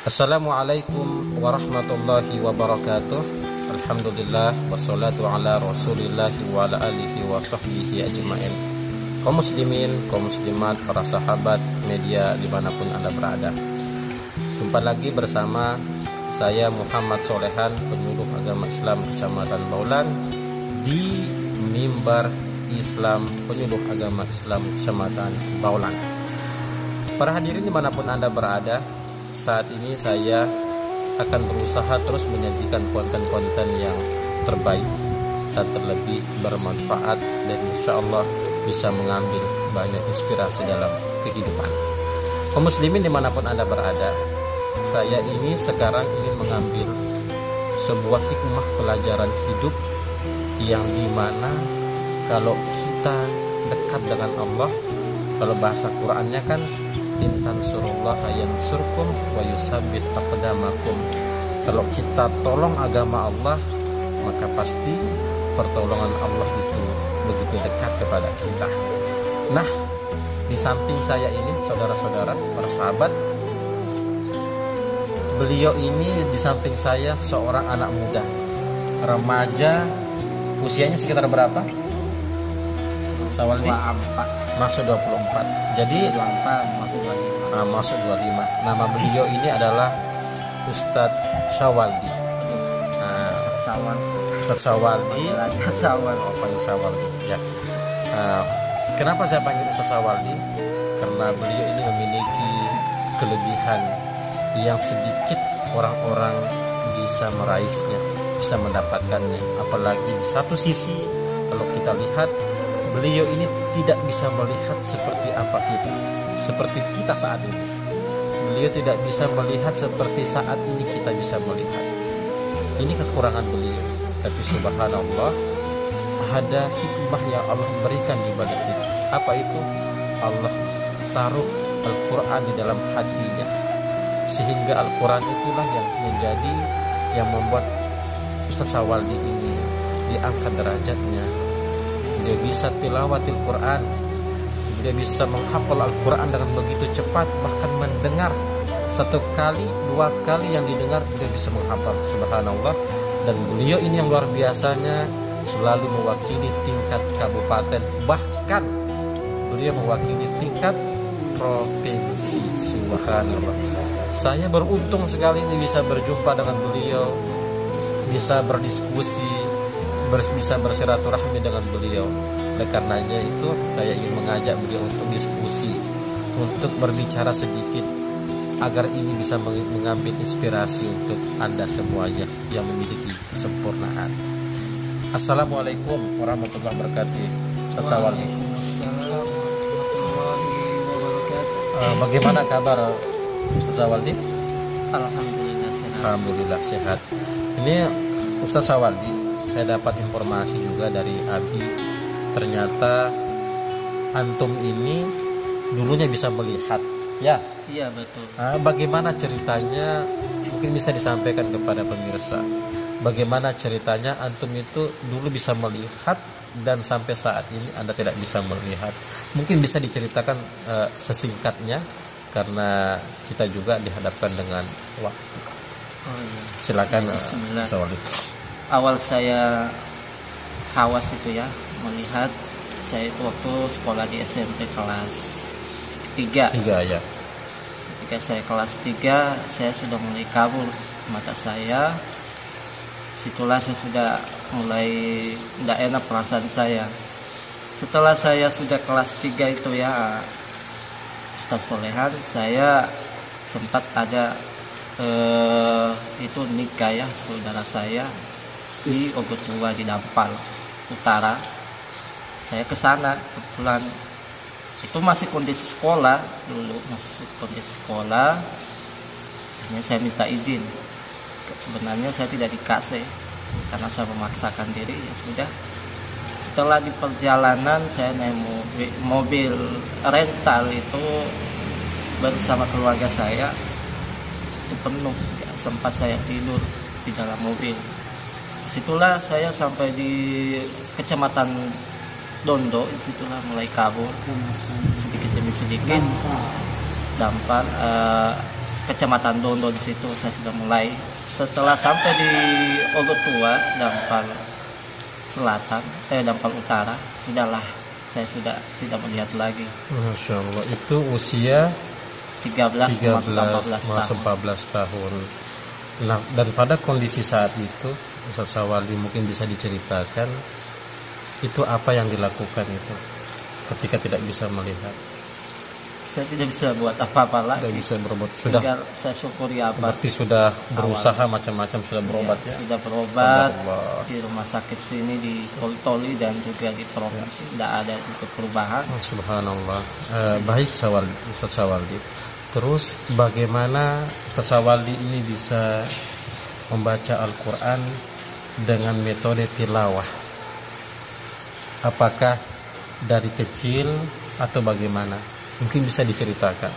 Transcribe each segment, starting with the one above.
Assalamualaikum warahmatullahi wabarakatuh. Alhamdulillah wassalatu ala rasulillah wa ala alihi wa sahbihi ajma'in. Kaum muslimin, kaum muslimat, para sahabat media dimanapun Anda berada, jumpa lagi bersama saya Muhammad Solehan, penyuluh agama Islam Kecamatan Baulan, di mimbar Islam penyuluh agama Islam Kecamatan Baulan. Para hadirin dimanapun Anda berada, saat ini saya akan berusaha terus menyajikan konten-konten yang terbaik dan terlebih bermanfaat, dan insya Allah bisa mengambil banyak inspirasi dalam kehidupan. Kaum muslimin dimanapun Anda berada, saya ini sekarang ingin mengambil sebuah hikmah pelajaran hidup yang dimana kalau kita dekat dengan Allah, kalau bahasa Qur'annya kan intan surullaha yansurkum wa yusabbit aqdamakum. Kalau kita tolong agama Allah, maka pasti pertolongan Allah itu begitu dekat kepada kita. Nah, di samping saya ini saudara-saudara, para sahabat, beliau ini di samping saya seorang anak muda, remaja, usianya sekitar berapa? Sawaldi? 24. Masuk 24. Jadi 24, masuk 25. Masuk 25. Nama beliau ini adalah Ustadz Syawaldi. Ustadz Syawaldi. Oh, panggil Syawaldi. Ya. Kenapa saya panggil Ustadz Syawaldi? Karena beliau ini memiliki kelebihan yang sedikit orang-orang bisa meraihnya, bisa mendapatkannya. Apalagi di satu sisi, kalau kita lihat, beliau ini tidak bisa melihat seperti apa kita, seperti kita saat ini. Beliau tidak bisa melihat seperti saat ini kita bisa melihat. Ini kekurangan beliau. Tapi subhanallah, ada hikmah yang Allah berikan di balik itu. Apa itu? Allah taruh Al-Quran di dalam hatinya, sehingga Al-Quran itulah yang menjadi, yang membuat Ustadz Syawaldi ini diangkat derajatnya. Dia bisa tilawatil Quran, dia bisa menghafal Al-Quran dengan begitu cepat, bahkan mendengar satu kali, dua kali yang didengar dia bisa menghafal. Subhanallah. Dan beliau ini yang luar biasanya selalu mewakili tingkat kabupaten, bahkan beliau mewakili tingkat provinsi. Subhanallah. Saya beruntung sekali ini bisa berjumpa dengan beliau, bisa berdiskusi, bisa bersilaturahmi dengan beliau. Oleh karenanya itu saya ingin mengajak beliau untuk diskusi, untuk berbicara sedikit, agar ini bisa mengambil inspirasi untuk Anda semuanya yang memiliki kesempurnaan. Assalamualaikum warahmatullahi wabarakatuh. Ustadz Syawaldi. Waalaikumsalam warahmatullahi wabarakatuh. Bagaimana kabar Ustadz Syawaldi? Alhamdulillah sehat. Alhamdulillah sehat. Ini Ustadz Syawaldi, saya dapat informasi juga dari Abi, ternyata antum ini dulunya bisa melihat, ya? Iya, betul. Bagaimana ceritanya? Mungkin bisa disampaikan kepada pemirsa. Bagaimana ceritanya antum itu dulu bisa melihat dan sampai saat ini Anda tidak bisa melihat? Mungkin bisa diceritakan sesingkatnya, karena kita juga dihadapkan dengan waktu. Oh, iya. Silakan. Bismillah. Awal saya hawas itu ya, melihat. Saya itu waktu sekolah di SMP kelas 3 ya. Ketika saya kelas 3, saya sudah mulai kabur mata saya. Situlah saya sudah mulai tidak enak perasaan saya. Setelah saya sudah kelas 3 itu ya, Ustadz Solehan, saya sempat ada itu nikah ya, saudara saya di Ogot Tua di Dampal Utara. Saya ke sana kebetulan, itu masih kondisi sekolah dulu, Akhirnya saya minta izin. Sebenarnya saya tidak dikasih karena saya memaksakan diri. Ya sudah, setelah di perjalanan saya naik mobil rental itu bersama keluarga saya, itu penuh ya, sempat saya tidur di dalam mobil. Situlah saya sampai di Kecamatan Dondo, disitulah mulai kabur sedikit demi sedikit. Dampar Kecamatan Dondo. Di situ saya sudah mulai. Setelah sampai di Ogotua, Dampal Selatan, Dampal Utara, sudahlah saya sudah tidak melihat lagi. Masya Allah, itu usia 13 masuk 14 tahun. Nah, dan pada kondisi saat itu, Ustaz Sawaldi mungkin bisa diceritakan itu apa yang dilakukan itu ketika tidak bisa melihat. Saya tidak bisa buat apa-apa lagi. Tidak bisa berobat. Sudah. Tinggal saya syukuri apa. Berarti sudah berusaha macam-macam, sudah berobat ya. Sudah berobat di rumah sakit sini di Toli dan juga di provinsi. Tidak ada untuk perubahan. Subhanallah. Baik Ustaz Sawaldi. Terus bagaimana Ustaz Sawaldi ini bisa membaca Al-Quran dengan metode tilawah? Apakah dari kecil atau bagaimana? Mungkin bisa diceritakan.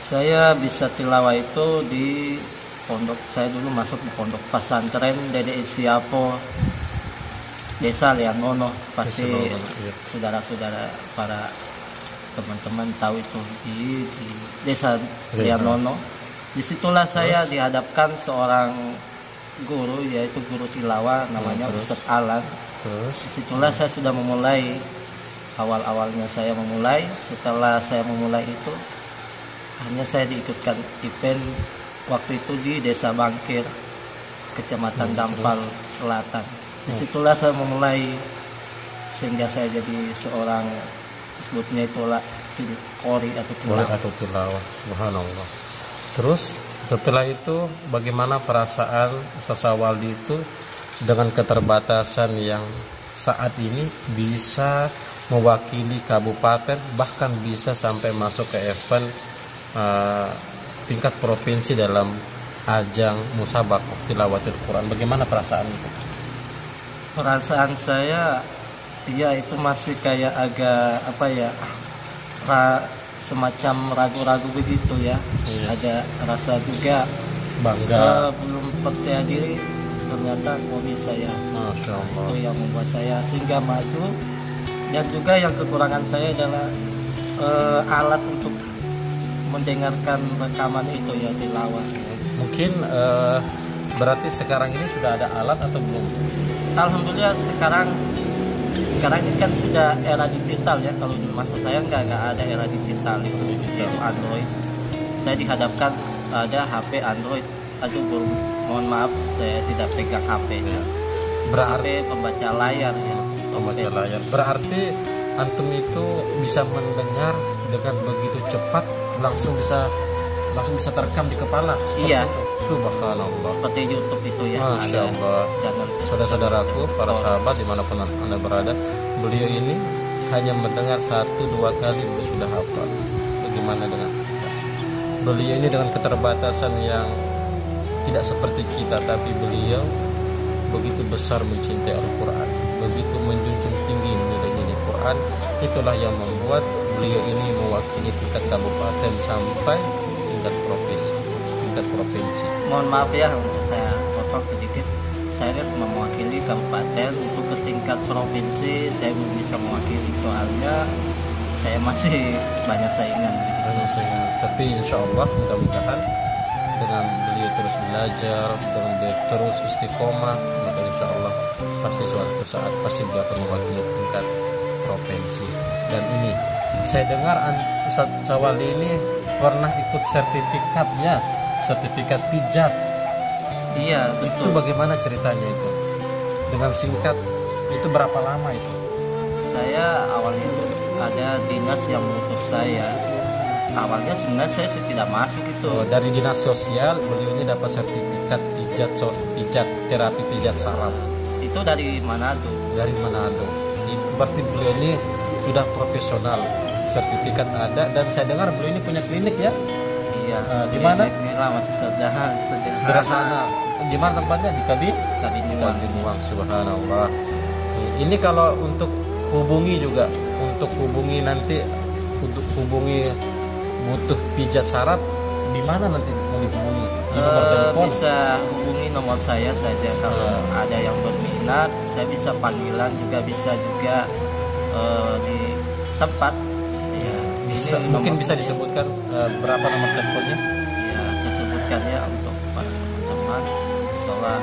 Saya bisa tilawah itu di pondok. Saya dulu masuk di pondok pesantren Dede Isiapo, Desa Lianono. Pasti saudara-saudara para teman-teman tahu itu di Desa Lianono. Disitulah saya dihadapkan seorang guru, yaitu guru tilawah namanya Ustadz Alan. Disitulah saya sudah memulai. Awal-awalnya saya memulai. Setelah saya memulai itu, hanya saya diikutkan event waktu itu di Desa Bangkir, Kecamatan Dampal Selatan. Disitulah saya memulai, sehingga saya jadi seorang, sebutnya itulah qori atau tilawah. Subhanallah. Terus setelah itu bagaimana perasaan Ustaz Sawaldi itu dengan keterbatasan yang saat ini bisa mewakili kabupaten, bahkan bisa sampai masuk ke event tingkat provinsi dalam ajang musabaqah tilawatil Quran? Bagaimana perasaan itu? Perasaan saya itu masih kayak agak semacam ragu-ragu begitu ya. Ada rasa juga bangga, belum percaya diri, ternyata kok bisa ya. Masya Allah. Itu yang membuat saya sehingga maju. Dan juga yang kekurangan saya adalah alat untuk mendengarkan rekaman itu ya, tilawah. Mungkin berarti sekarang ini sudah ada alat atau belum? Alhamdulillah sekarang ini kan sudah era digital ya. Kalau di masa saya nggak ada era digital itu Android. Saya dihadapkan ada HP Android. Aduh, mohon maaf saya tidak pegang HP ya. Berarti HP pembaca layar ya. Pembaca layar. Berarti antum itu bisa mendengar dengan begitu cepat, langsung bisa terekam di kepala. Iya. Itu. Subhanallah. Seperti YouTube itu ya. Masya Allah. Saudara-saudaraku, para sahabat dimanapun anda berada, beliau ini hanya mendengar 1-2 kali beliau sudah hafal. Bagaimana dengan kita? Beliau ini dengan keterbatasan yang tidak seperti kita, tapi beliau begitu besar mencintai Al-Quran, begitu menjunjung tinggi nilai-nilai Quran. Itulah yang membuat beliau ini mewakili tingkat kabupaten sampai tingkat provinsi. Mohon maaf ya untuk saya potong sedikit. Saya cuma mewakili kabupaten. Untuk ke tingkat provinsi saya belum bisa mewakili, soalnya saya masih banyak saingan. Tapi insya Allah mudah-mudahan dengan beliau terus belajar, dengan beliau terus istiqomah, maka insya Allah pasti suatu saat pasti beliau akan mewakili tingkat provinsi. Dan ini saya dengar Ustaz Sawaldi ini pernah ikut sertifikat pijat. Iya, betul. Itu bagaimana ceritanya itu? Dengan singkat, itu berapa lama itu? Saya awalnya ada dinas yang mengutus saya. Awalnya sebenarnya saya tidak masuk itu. Dari dinas sosial beliau ini dapat sertifikat pijat terapi pijat saraf. Itu dari Manado. Dari Manado. Berarti beliau ini sudah profesional. Sertifikat ada, dan saya dengar beliau ini punya klinik ya. Iya. Di mana? Masih sederhana. Di mana tempatnya? Di Kabinuang. Subhanallah. Ini kalau untuk hubungi nanti butuh pijat saraf, di mana nanti mau dihubungi? Di nomor telepon? Bisa hubungi nomor saya saja kalau ada yang berminat. Saya bisa panggilan juga, bisa juga di tempat. Ya, mungkin bisa disebutkan berapa nomor teleponnya? Ya, saya sebutkan ya untuk para teman-teman. Soal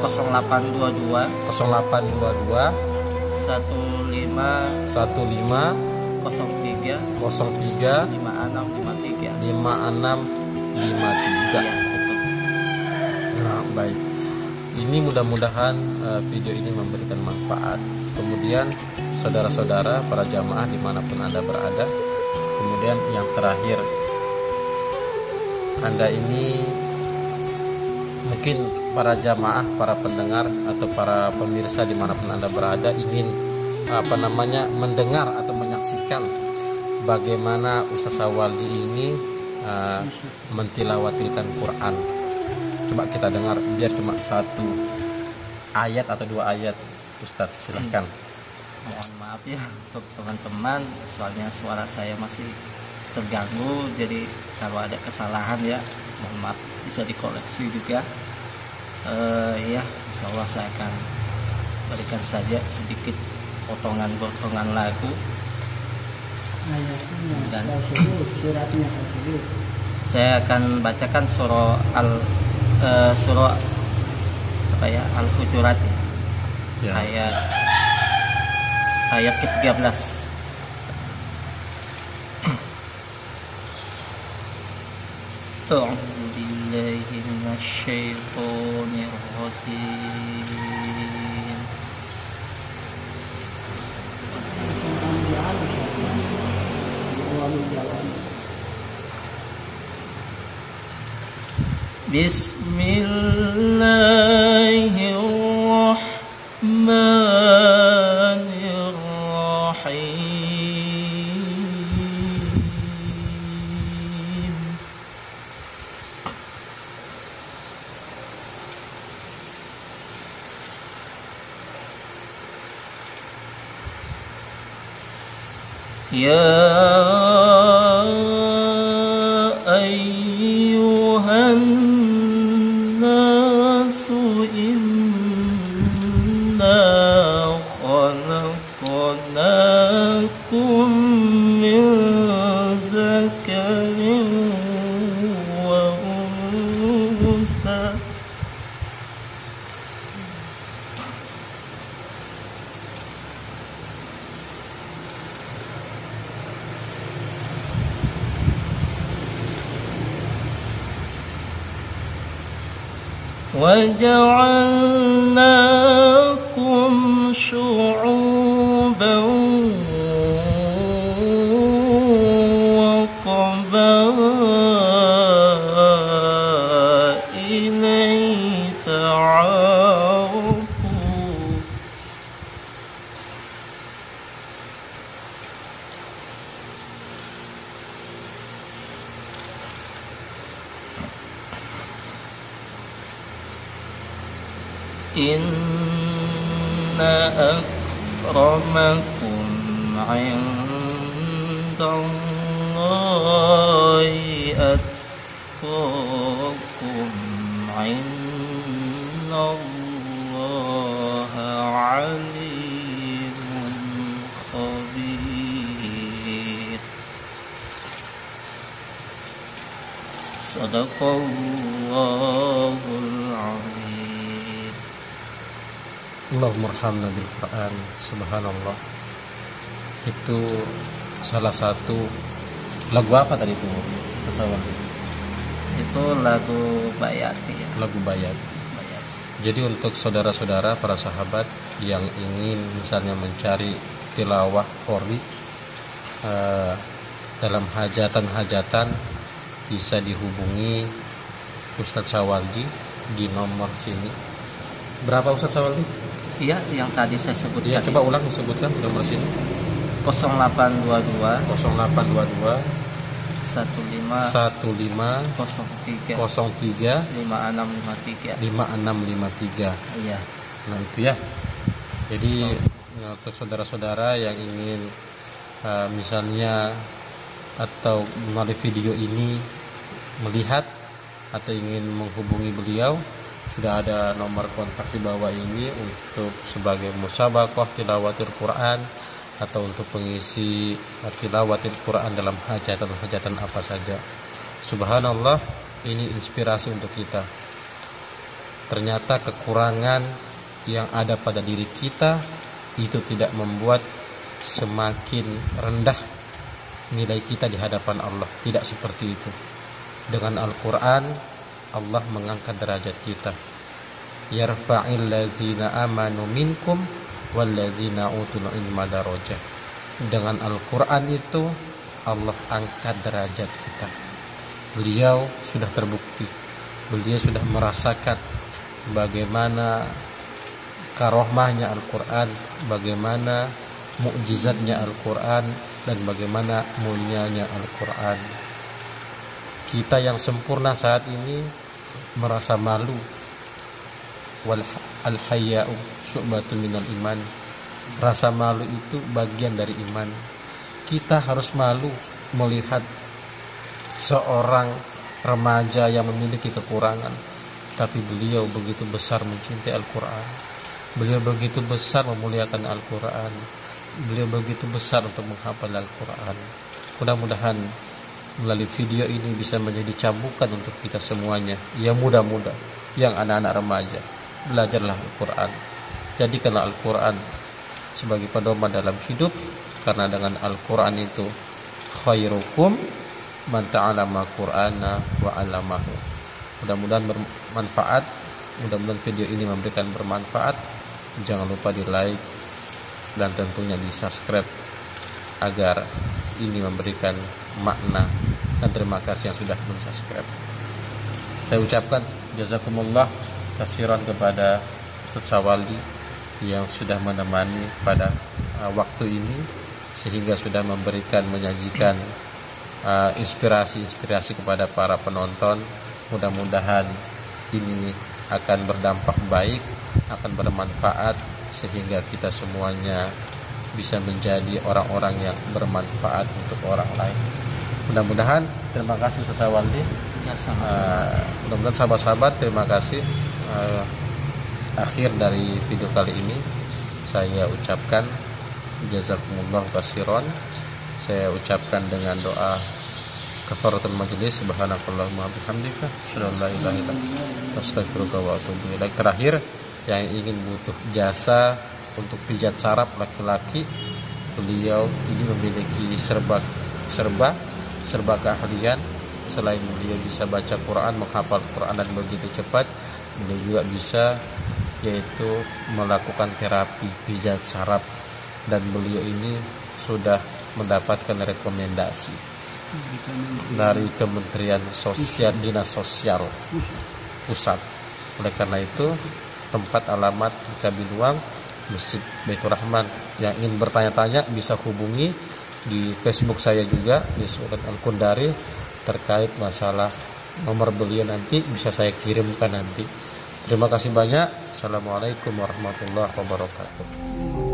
0822 0822 15 15 03 03 5653. 5653. Iya, betul. Nah, baik. Ini mudah-mudahan video ini memberikan manfaat. Kemudian saudara-saudara para jamaah dimanapun Anda berada. Kemudian yang terakhir, Anda ini mungkin para jamaah, para pendengar atau para pemirsa dimanapun Anda berada ingin mendengar atau menyaksikan bagaimana Ustaz Sawaldi ini mentilawatilkan Quran. Coba kita dengar, biar cuma satu ayat atau dua ayat. Ustaz, silahkan. Mohon maaf ya untuk teman-teman, soalnya suara saya masih terganggu, jadi kalau ada kesalahan ya mohon maaf, bisa dikoreksi juga. Ya, insya Allah saya akan berikan saja sedikit potongan-potongan lagu dan saya akan bacakan surah Al-Hujurat ya. Ayat ke-13. A'udzu billahi minasyaitonir rajim. Bismillahirrahmanirrahim. Ya ayyuhan nasu inna khalaqnakum min zakarin wa unsa. وجعلناكم شعوبا وقبائل لتعارفوا. Inna akramakum indallahi atqakum innallaha alimun khabir. Sadaqallahul azim. Allahumma arhamna bil Quran. Subhanallah. Itu salah satu lagu apa tadi itu? Sesawaldi. Itu lagu Bayati ya. Lagu Bayati. Bayati. Jadi untuk saudara-saudara para sahabat yang ingin misalnya mencari tilawah qori dalam hajatan-hajatan, bisa dihubungi Ustadz Sawaldi di nomor sini. Berapa Ustadz Sawaldi? Iya, yang tadi saya sebutkan. Iya, coba ulang disebutkan nomor sini. 0822 0822 15 03 5653. 5653. Iya. Nah itu ya. Jadi untuk saudara-saudara yang ingin misalnya atau melalui video ini melihat atau ingin menghubungi beliau, sudah ada nomor kontak di bawah ini untuk sebagai musabaqah tilawatil Quran atau untuk pengisi tilawatil Quran dalam hajatan-hajatan apa saja. Subhanallah, ini inspirasi untuk kita. Ternyata kekurangan yang ada pada diri kita itu tidak membuat semakin rendah nilai kita di hadapan Allah. Tidak seperti itu. Dengan Al-Quran Allah mengangkat derajat kita. Yarfa'il ladzina amanu minkum walladzina utul ilma darajah. Dengan Al-Quran itu Allah angkat derajat kita. Beliau sudah terbukti, beliau sudah merasakan bagaimana karohmahnya Al-Quran, bagaimana mukjizatnya Al-Quran, dan bagaimana mulianya Al-Quran. Kita yang sempurna saat ini merasa malu. Wal al-hayya'u syu'batun minal iman. Rasa malu itu bagian dari iman. Kita harus malu melihat seorang remaja yang memiliki kekurangan, tapi beliau begitu besar mencintai Al-Quran. Beliau begitu besar memuliakan Al-Quran. Beliau begitu besar untuk menghafal Al-Quran. Mudah-mudahan melalui video ini bisa menjadi cambukan untuk kita semuanya, yang muda-muda, yang anak-anak remaja. Belajarlah Al-Quran. Jadikanlah Al-Quran sebagai pedoman dalam hidup, karena dengan Al-Quran itu khairukum man ta'allama Qur'ana wa 'allamahu. Mudah-mudahan bermanfaat. Mudah-mudahan video ini memberikan bermanfaat. Jangan lupa di like dan tentunya di subscribe agar ini memberikan makna, dan terima kasih yang sudah mensubscribe. Saya ucapkan jazakumullah kasiran kepada Ustaz Sawaldi yang sudah menemani pada waktu ini, sehingga sudah memberikan, menyajikan inspirasi-inspirasi kepada para penonton. Mudah-mudahan ini akan berdampak baik, akan bermanfaat, sehingga kita semuanya bisa menjadi orang-orang yang bermanfaat untuk orang lain. Mudah-mudahan, terima kasih Ustaz Sawaldi. Ya, sama-sama. Mudah-mudahan sahabat-sahabat, terima kasih. Akhir dari video kali ini saya ucapkan jazakumullah khairan. Saya ucapkan dengan doa kafaratul majelis, subhanakallahumma bihamdika asyhadu an la ilaha illa anta astaghfiruka wa atubu ilaik. Terakhir, yang ingin butuh jasa untuk pijat saraf laki-laki, beliau ini memiliki serba keahlian. Selain beliau bisa baca Quran, menghafal Quran dan begitu cepat, beliau juga bisa yaitu melakukan terapi pijat saraf, dan beliau ini sudah mendapatkan rekomendasi dari Kementerian Sosial, Dinas Sosial Pusat. Oleh karena itu, tempat alamat di Kabiluang, Masjid Baitur Rahman. Yang ingin bertanya-tanya bisa hubungi di Facebook saya juga, di Surat Al-Kundari, terkait masalah nomor beliau nanti bisa saya kirimkan nanti. Terima kasih banyak. Assalamualaikum warahmatullahi wabarakatuh.